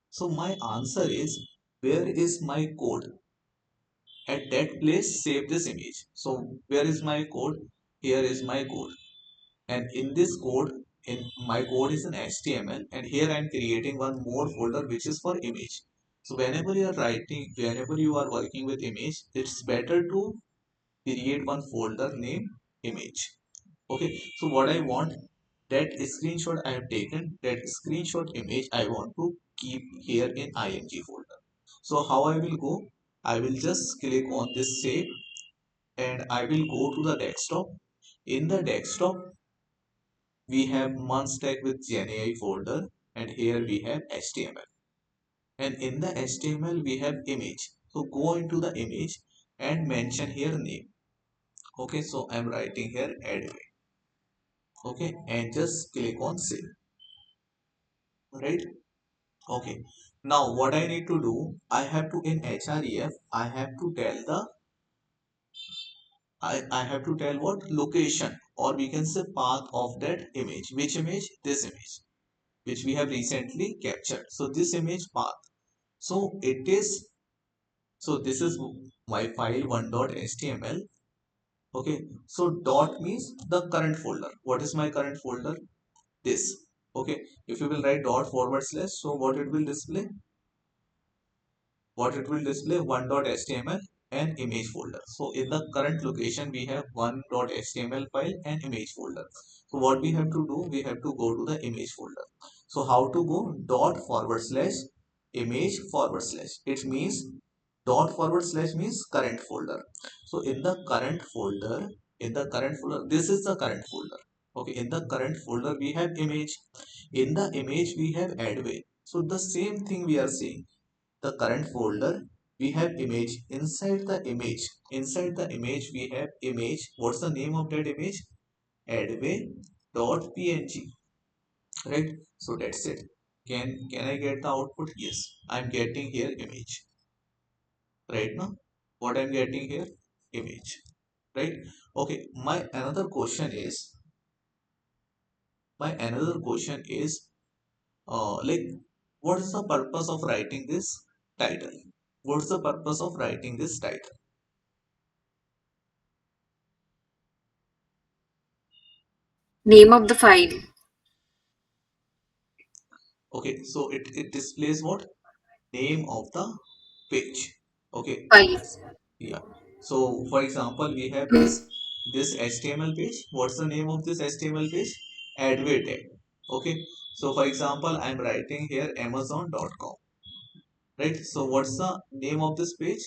So my answer is, where is my code? At that place, save this image. So where is my code? Here is my code. And in this code, in my code is an HTML, and here I am creating one more folder which is for image. So whenever you are writing, whenever you are working with image, it's better to create one folder named image. Okay, so what I want, that screenshot I have taken, that screenshot image I want to keep here in img folder. So how I will go, I will just click on this save and I will go to the desktop. In the desktop we have MERN stack with GenAI folder, and here we have HTML, and in the HTML we have image. So go into the image and mention here name. Okay, so I'm writing here Edway. Okay, and just click on save. Right. Okay, now what I need to do, I have to, in href, I have to tell the, I have to tell what location, or we can say path of that image. Which image? This image, which we have recently captured. So this image path. So it is, so this is my file one.html. Okay, so dot means the current folder. What is my current folder? This. Okay, if you will write dot forward slash, so what it will display? What it will display, one.html and image folder. So in the current location we have one.html file and image folder. So what we have to do, we have to go to the image folder. So how to go? Dot forward slash image forward slash. It means dot forward slash means current folder. So in the current folder, this is the current folder. Okay, in the current folder we have image. In the image we have Edway. So the same thing we are saying, the current folder we have image. Inside the image we have image. What's the name of that image? Adway.png, right? So that's it. Can I get the output? Yes, I'm getting here image right now. What I'm getting here? Image, right? Okay, my another question is like, what is the purpose of writing this title? What's the purpose of writing this title? Name of the file. Okay, so it displays what? Name of the page. Okay, File. yeah. So for example, we have this HTML page. What's the name of this HTML page? Adway tag. Okay, so for example, I'm writing here Amazon.com. Right? So what's the name of this page?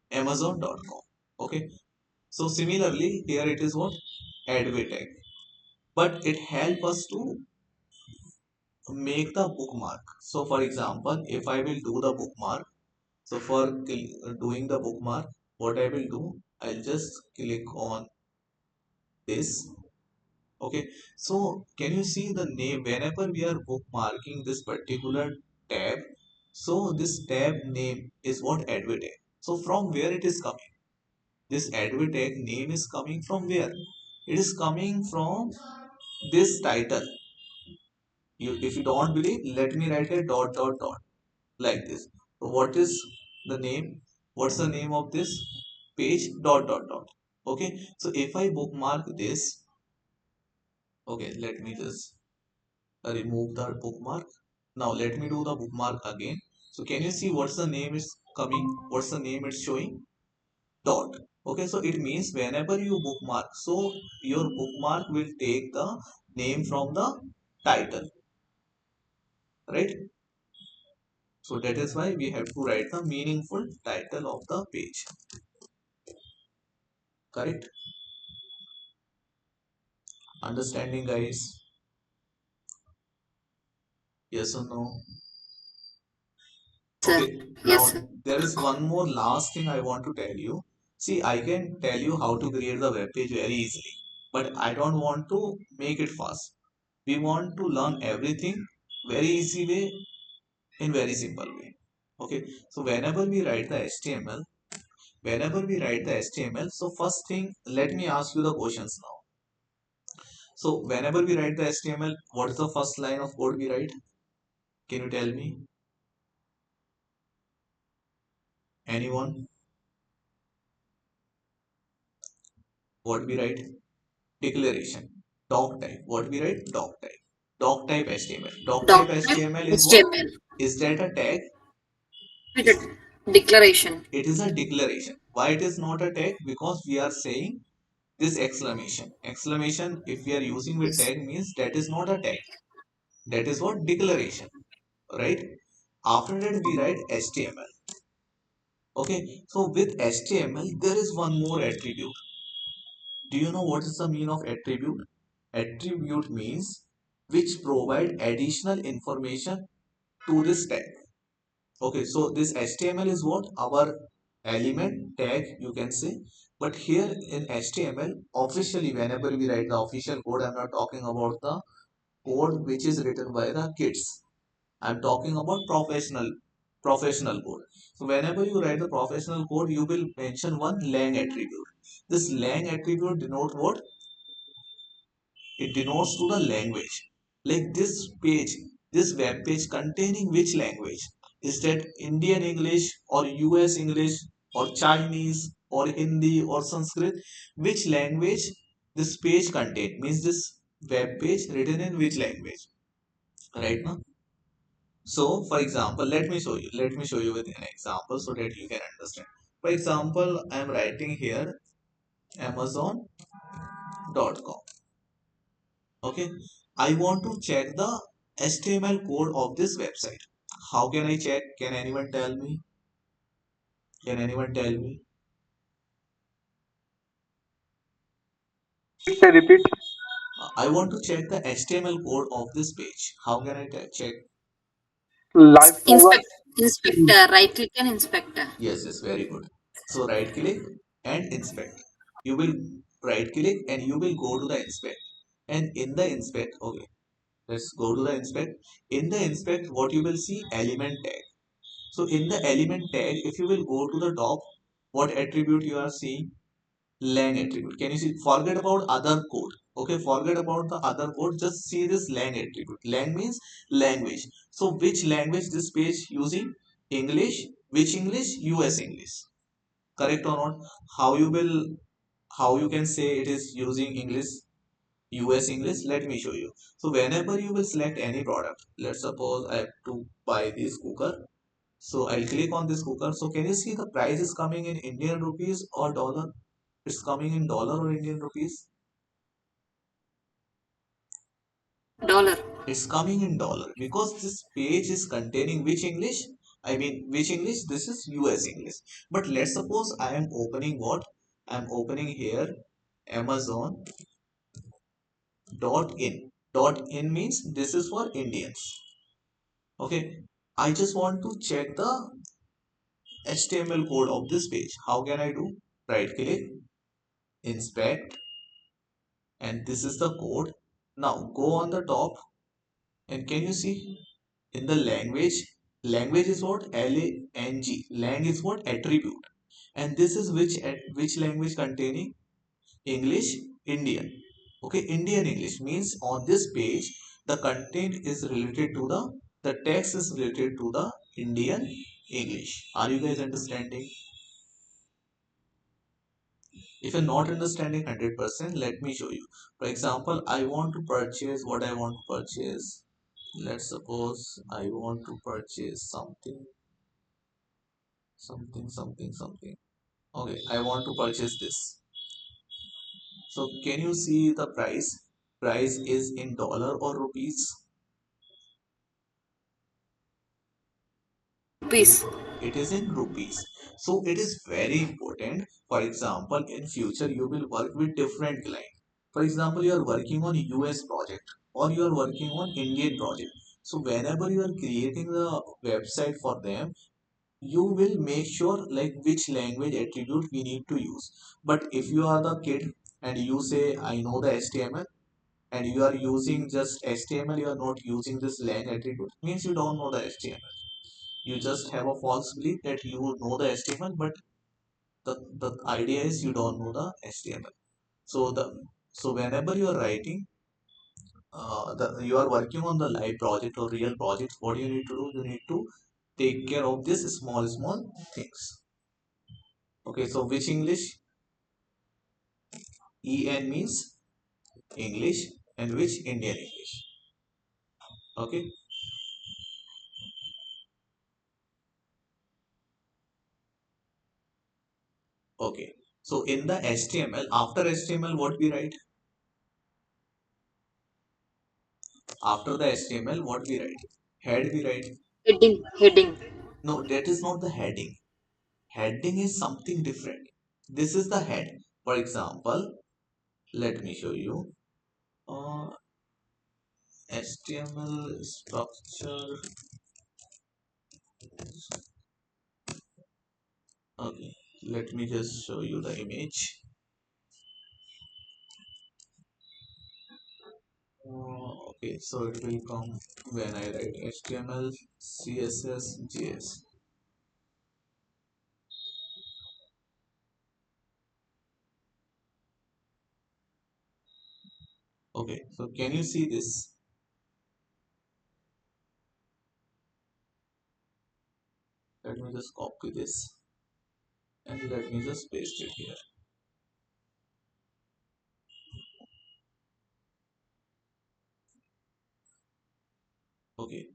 Amazon.com. Okay, so similarly, here it is what? Adway tag. But it helps us to make the bookmark. So for example, if I will do the bookmark, so for doing the bookmark, what I will do, I'll just click on this. Okay, so can you see the name whenever we are bookmarking this particular tab? So this tab name is what? Edway tag. So from where it is coming? This Edway tag name is coming from where? It is coming from this title. If you don't believe, let me write a dot dot dot like this. So what is the name? What's the name of this page? Dot dot dot. Okay, so if I bookmark this, okay, let me just remove the bookmark. Now let me do the bookmark again. So can you see what's the name is coming? What's the name it's showing? Dot. Okay, so it means whenever you bookmark, so your bookmark will take the name from the title, right? So that is why we have to write the meaningful title of the page, correct? Understanding, guys? Yes or no? Sir. Okay, Yes, now sir. there is one more last thing I want to tell you. See, I can tell you how to create the web page very easily, but I don't want to make it fast. We want to learn everything very easy way in very simple way. Okay, so whenever we write the HTML, so first thing, let me ask you the questions now. So whenever we write the HTML, what is the first line of code we write? Can you tell me? Anyone? What we write? Declaration. Doc type. What we write? Doc type. Doc type HTML. Doc type Doc type HTML is what? HTML. Is that a tag? With Is a declaration. it is a declaration. Why it is not a tag? Because we are saying this exclamation. Exclamation, if we are using with Yes. tag, means that is not a tag. That is what? Declaration. Right? After that we write HTML. Okay. So with HTML there is one more attribute. Do you know what is the meaning of attribute? Attribute means which provide additional information to this tag. Okay, so this HTML is what? Our element tag, you can say. But here in HTML, officially, whenever we write the official code, I'm not talking about the code which is written by the kids. I'm talking about professional code. So whenever you write the professional code, you will mention one lang attribute. This lang attribute denote what? It denotes to the language. Like this page, this web page containing which language? Is that Indian English or US English or Chinese or Hindi or Sanskrit? Which language this page contain? Means this web page written in which language, right now? So for example, let me show you with an example so that you can understand. For example, I am writing here amazon.com. Okay, I want to check the HTML code of this website. How can I check? Can anyone tell me? Can anyone tell me? Sir, repeat. I want to check the HTML code of this page. How can I check? Live होगा. Inspect. Inspector. Right click and inspector. Yes, yes, very good. So right click and inspect. You will right click and you will go to the inspect. And in the inspect, okay, let's go to the inspect. In the inspect, what you will see? Element tag. So in the element tag, if you will go to the top, what attribute you are seeing? Lang attribute. Can you see? Forget about other code. Okay, forget about the other code. Just see this lang attribute. Lang means language. So which language this page using? English. Which English? US English. Correct or not? How you will? How you can say it is using English? US English. Let me show you. So whenever you will select any product, let's suppose I have to buy this cooker. So I'll click on this cooker. So can you see the price is coming in Indian rupees or dollar? It's coming in dollar or Indian rupees? Dollar. It's coming in dollar because this page is containing which English? I mean, which English? This is US English. But let's suppose I am opening what? I'm opening here Amazon dot in. Dot in means this is for Indians. Okay. I just want to check the HTML code of this page. How can I do? Right click, inspect, and this is the code. Now go on the top, and can you see in the language, language is what? Lang. Lang is what? Attribute. And this is which language containing? English, Indian. Okay, Indian English means on this page the content is related to the text is related to the Indian English. Are you guys understanding? If you're not understanding 100%, let me show you. For example, I want to purchase what I want to purchase. Let's suppose I want to purchase something. Okay, I want to purchase this. So can you see the price? Price is in dollar or rupees? Rupees. It is in rupees. So it is very important. For example, in future you will work with different client. For example, you are working on US project or you are working on Indian project. So whenever you are creating the website for them, you will make sure like which language attribute we need to use. But if you are the kid and you say I know the HTML, and you are using just HTML, you are not using this lang attribute, means you don't know the HTML. You just have a false belief that you know the HTML, but the idea is you don't know the HTML. So the so whenever you are writing, you are working on the live project or real project, what you need to do, you need to take care of this small things. Okay, so which English? En means English, and which Indian English. Okay, okay. So in the HTML, after HTML, what we write? After the HTML, what we write? Head we write. Heading. Heading. No, that is not the heading. Heading is something different. This is the head. For example, let me show you. HTML structure. Okay, let me just show you the image. Okay, so it will come when I write HTML, CSS, JS. Okay, so can you see this? Let me just copy this and let me just paste it here. Okay,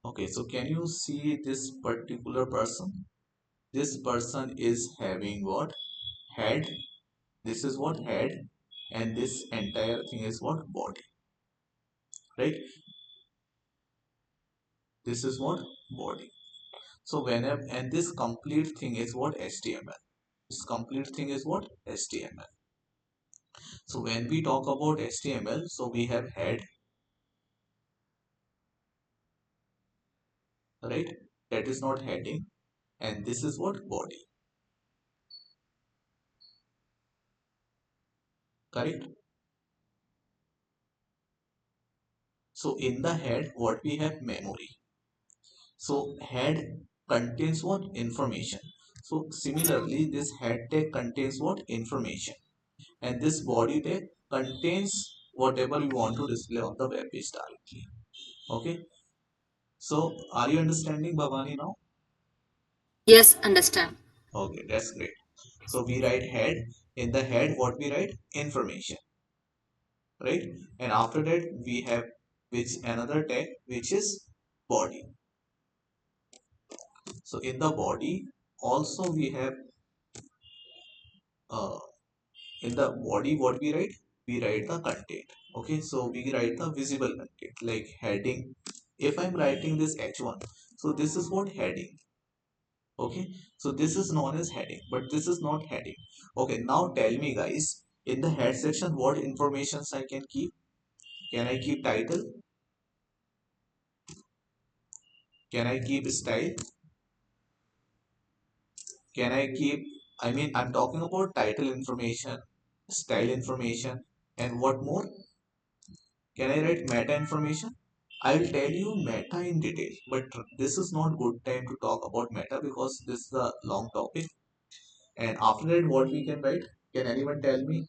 okay, so can you see this particular person? This person is having what? Head. This is what? Head, and this entire thing is what? Body, right? This is what? Body. So whenever, and this complete thing is what? HTML. This complete thing is what? HTML. So when we talk about HTML, so we have head, right? That is not heading, and this is what? Body, correct? So in the head, what we have? Memory. So head contains what? Information. So similarly, this head tag contains what? Information. And this body tag contains whatever you want to display on the web page directly. Okay. So are you understanding, Bhavani, now? Yes, understand. Okay, that's great. So we write head. In the head, what we write? Information, right? And after that, we have which another tag, which is body. So in the body, also we have uh, in the body what we write? We write the content. Okay, so we write the visible content like heading. If I'm writing this h1, so this is what? Heading. Okay, so this is known as heading, but this is not heading. Okay, now tell me guys, in the head section what informations I can keep? Can I keep title? Can I keep style? Can I keep, I mean, I'm talking about title information, style information, and what more? Can I write meta information? I'll tell you meta in detail, but this is not good time to talk about meta because this is a long topic. And after that, what we can write? Can anyone tell me?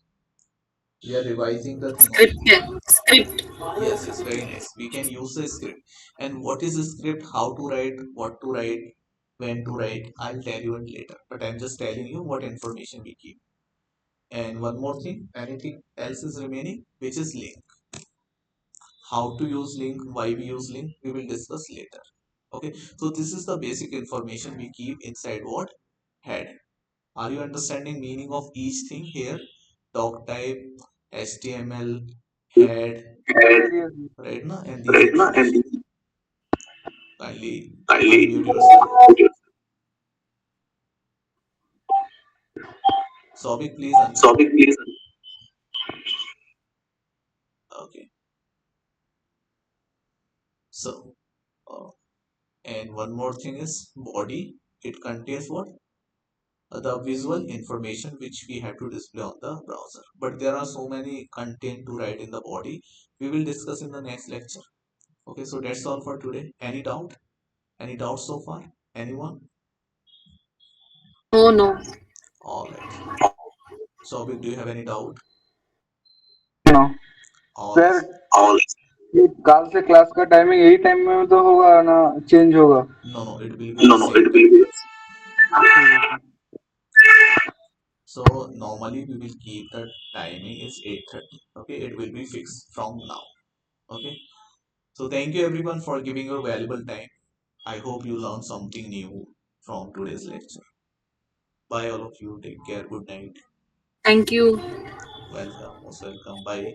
We are revising the thing only. Script. Yes, yes, very nice. We can use the script. And what is a script? How to write? What to write? When to write? I'll tell you it later. But I'm just telling you what information we keep. And one more thing, anything else is remaining, which is link. How to use link, why we use link, we will discuss later. Okay, so this is the basic information we keep inside what? Head. Are you understanding meaning of each thing here? Doc type, HTML, head, Yes, right now, and these right now, information. and Kindly kindly unmute yourself. Sobic, please unmute. topic please. Okay, so and one more thing is body. It contains what? The visual information which we have to display on the browser. But there are so many content to write in the body. We will discuss in the next lecture. Okay, so that's all for today. Any doubt? Any doubts so far? Anyone? No, no. All right. So, do you have any doubt? No All sir right. ये कल से class का timing यही time में तो होगा ना change होगा No, no, it will be the no no same it time. Will be So normally we will keep the timing is 8:30. Okay, it will be fixed from now. Okay. So thank you everyone for giving your valuable time. I hope you learned something new from today's lecture. Bye all of you. Take care. Good night. Thank you. Welcome. Most welcome. Bye.